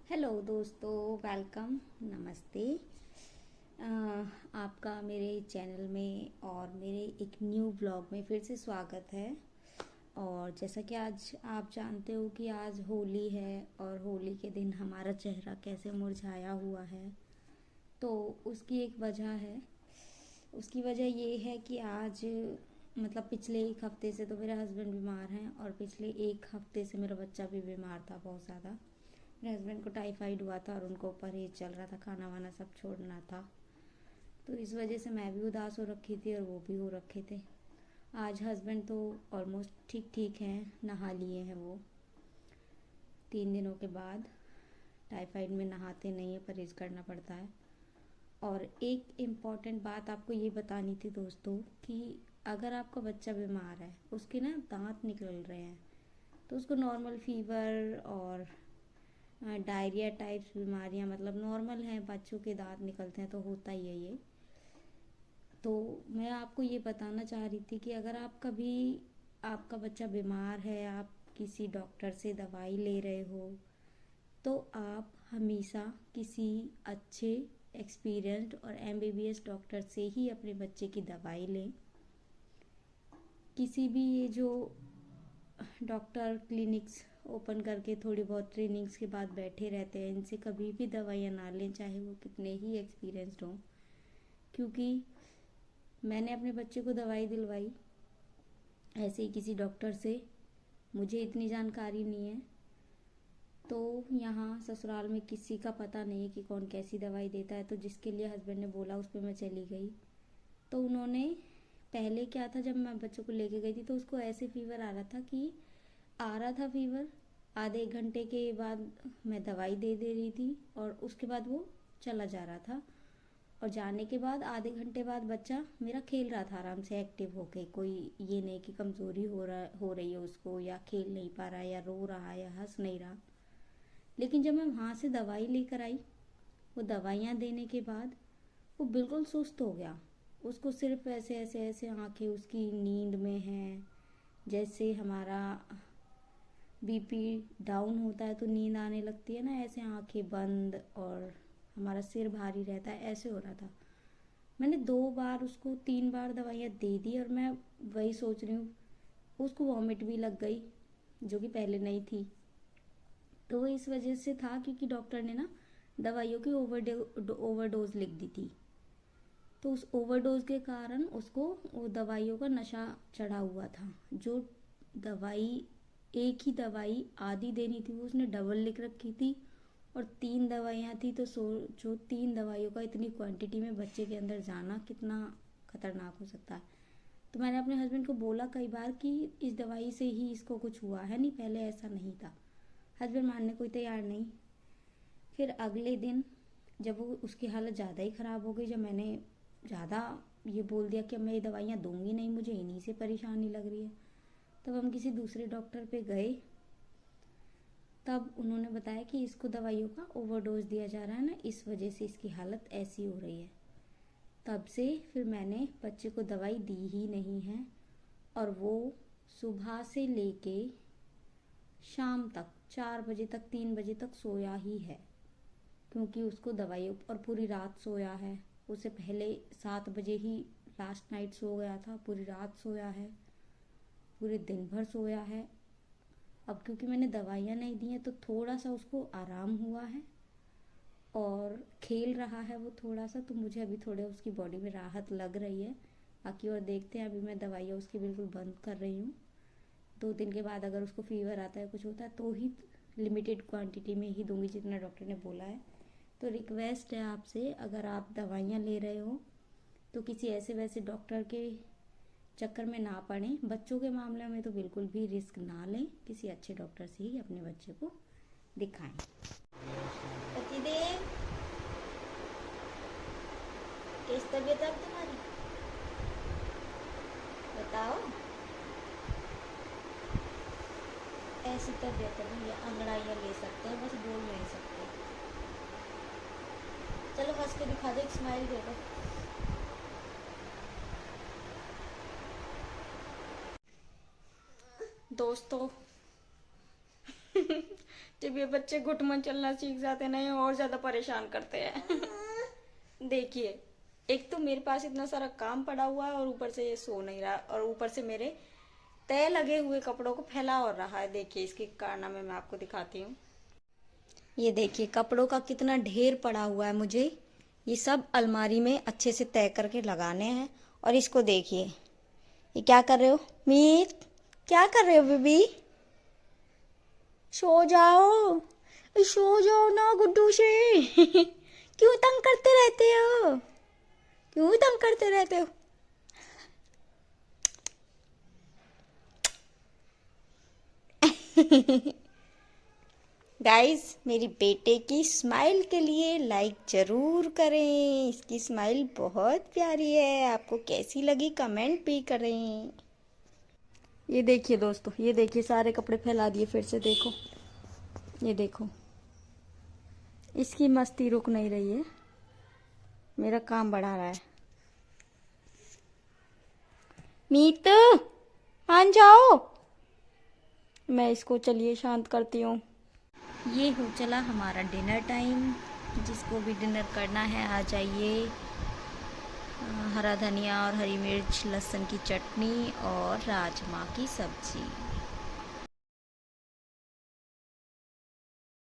Hello दोस्तों, welcome, नमस्ते। आपका मेरे चैनल में और मेरे एक न्यू ब्लॉग में फिर से स्वागत है। और जैसा कि आज आप जानते हो कि आज होली है और होली के दिन हमारा चेहरा कैसे मुरझाया हुआ है, तो उसकी एक वजह है। उसकी वजह ये है कि आज मतलब पिछले एक हफ्ते से तो मेरे हस्बैंड बीमार हैं और पिछले एक हफ्ते से मेरा बच्चा भी बीमार था बहुत ज़्यादा। मेरे हस्बैंड को टाइफाइड हुआ था और उनको परहेज चल रहा था, खाना वाना सब छोड़ना था। तो इस वजह से मैं भी उदास हो रखी थी और वो भी हो रखे थे। आज हस्बैंड तो ऑलमोस्ट ठीक ठीक हैं, नहा लिए हैं वो 3 दिनों के बाद। टाइफाइड में नहाते नहीं है, परहेज करना पड़ता है। और एक इम्पॉर्टेंट बात आपको ये बतानी थी दोस्तों कि अगर आपका बच्चा बीमार है, उसके ना दांत निकल रहे हैं, तो उसको नॉर्मल फीवर और डायरिया टाइप्स बीमारियां मतलब नॉर्मल हैं, बच्चों के दांत निकलते हैं तो होता ही है ये। तो मैं आपको ये बताना चाह रही थी कि अगर आप कभी आपका बच्चा बीमार है, आप किसी डॉक्टर से दवाई ले रहे हो, तो आप हमेशा किसी अच्छे एक्सपीरियंस्ड और एमबीबीएस डॉक्टर से ही अपने बच्चे की दवाई लें। किसी भी ये जो डॉक्टर क्लिनिक्स ओपन करके थोड़ी बहुत ट्रेनिंग्स के बाद बैठे रहते हैं, इनसे कभी भी दवाइयाँ ना लें, चाहे वो कितने ही एक्सपीरियंस्ड हों। क्योंकि मैंने अपने बच्चे को दवाई दिलवाई ऐसे ही किसी डॉक्टर से, मुझे इतनी जानकारी नहीं है। तो यहाँ ससुराल में किसी का पता नहीं है कि कौन कैसी दवाई देता है, तो जिसके लिए हस्बैंड ने बोला उस पर मैं चली गई। तो उन्होंने पहले क्या था, जब मैं बच्चों को लेके गई थी तो उसको ऐसे फीवर आ रहा था फीवर, आधे एक घंटे के बाद मैं दवाई दे रही थी और उसके बाद वो चला जा रहा था। और जाने के बाद आधे घंटे बाद बच्चा मेरा खेल रहा था आराम से एक्टिव होके, कोई ये नहीं कि कमज़ोरी हो रही है उसको, या खेल नहीं पा रहा है, या रो रहा है, या हंस नहीं रहा। लेकिन जब मैं वहाँ से दवाई लेकर आई, वो दवाइयाँ देने के बाद वो बिल्कुल सुस्त हो गया। उसको सिर्फ ऐसे ऐसे ऐसे आंखें उसकी नींद में हैं, जैसे हमारा बीपी डाउन होता है तो नींद आने लगती है ना, ऐसे आंखें बंद और हमारा सिर भारी रहता है, ऐसे हो रहा था। मैंने 2 बार उसको 3 बार दवाइयाँ दे दी और मैं वही सोच रही हूँ, उसको वॉमिट भी लग गई जो कि पहले नहीं थी। तो वो इस वजह से था क्योंकि डॉक्टर ने ना दवाइयों की ओवरडोज लिख दी थी। तो उस ओवरडोज के कारण उसको वो दवाइयों का नशा चढ़ा हुआ था। जो दवाई एक ही दवाई आधी देनी थी वो उसने डबल लिख रखी थी, और 3 दवाइयाँ थी, तो सोचो 3 दवाइयों का इतनी क्वांटिटी में बच्चे के अंदर जाना कितना खतरनाक हो सकता है। तो मैंने अपने हस्बैंड को बोला कई बार कि इस दवाई से ही इसको कुछ हुआ है, नहीं पहले ऐसा नहीं था। हस्बैंड मानने को तैयार नहीं। फिर अगले दिन जब वो उसकी हालत ज़्यादा ही ख़राब हो गई, जब मैंने ज़्यादा ये बोल दिया कि मैं ये दवाइयाँ दूंगी नहीं, मुझे इन्हीं से परेशानी लग रही है, तब हम किसी दूसरे डॉक्टर पे गए। तब उन्होंने बताया कि इसको दवाइयों का ओवरडोज दिया जा रहा है ना, इस वजह से इसकी हालत ऐसी हो रही है। तब से फिर मैंने बच्चे को दवाई दी ही नहीं है, और वो सुबह से लेके शाम तक 4 बजे तक 3 बजे तक सोया ही है, क्योंकि उसको दवाइयों और पूरी रात सोया है। उससे पहले 7 बजे ही लास्ट नाइट सो गया था, पूरी रात सोया है, पूरे दिन भर सोया है। अब क्योंकि मैंने दवाइयाँ नहीं दी हैं तो थोड़ा सा उसको आराम हुआ है और खेल रहा है वो थोड़ा सा, तो मुझे अभी थोड़े उसकी बॉडी में राहत लग रही है। बाकी और देखते हैं, अभी मैं दवाइयाँ उसकी बिल्कुल बंद कर रही हूँ। 2 दिन के बाद अगर उसको फीवर आता है, कुछ होता है, तो ही लिमिटेड क्वांटिटी में ही दूंगी जितना डॉक्टर ने बोला है। तो रिक्वेस्ट है आपसे, अगर आप दवाइयाँ ले रहे हो तो किसी ऐसे वैसे डॉक्टर के चक्कर में ना पड़ें। बच्चों के मामले में तो बिल्कुल भी रिस्क ना लें, किसी अच्छे डॉक्टर से ही अपने बच्चे को दिखाएं। पतिदेव, कैसी तबीयत है तुम्हारी, बताओ। ऐसी तबीयत है भैया, अंगड़ाइयाँ ले सकते हैं, बस बोल नहीं सकते। चलो हंस के दिखा दो, एक स्माइल दे दो। दोस्तों जब ये बच्चे घुटमन चलना सीख जाते हैं ना, ये और ज्यादा परेशान करते हैं। देखिए, एक तो मेरे पास इतना सारा काम पड़ा हुआ है और ऊपर से ये सो नहीं रहा, और ऊपर से मेरे तय लगे हुए कपड़ों को फैला और रहा है। देखिए इसके कारनामे मैं आपको दिखाती हूँ। ये देखिए कपड़ों का कितना ढेर पड़ा हुआ है। मुझे ये सब अलमारी में अच्छे से तय करके लगाने हैं। और इसको देखिए, ये क्या कर रहे हो मीत, क्या कर रहे हो बेबी? सो जाओ, सो जाओ ना गुड्डू से। क्यों तंग करते रहते हो, क्यों तंग करते रहते हो? गाइस, मेरी बेटे की स्माइल के लिए लाइक जरूर करें। इसकी स्माइल बहुत प्यारी है। आपको कैसी लगी कमेंट भी करें। ये देखिए दोस्तों, ये देखिए सारे कपड़े फैला दिए फिर से। देखो, ये देखो, इसकी मस्ती रुक नहीं रही है, मेरा काम बढ़ा रहा है। मीत, मान जाओ। मैं इसको चलिए शांत करती हूँ। ये हो चला हमारा डिनर टाइम। जिसको भी डिनर करना है आ जाइए। हरा धनिया और हरी मिर्च, लहसुन की चटनी और राजमा की सब्जी।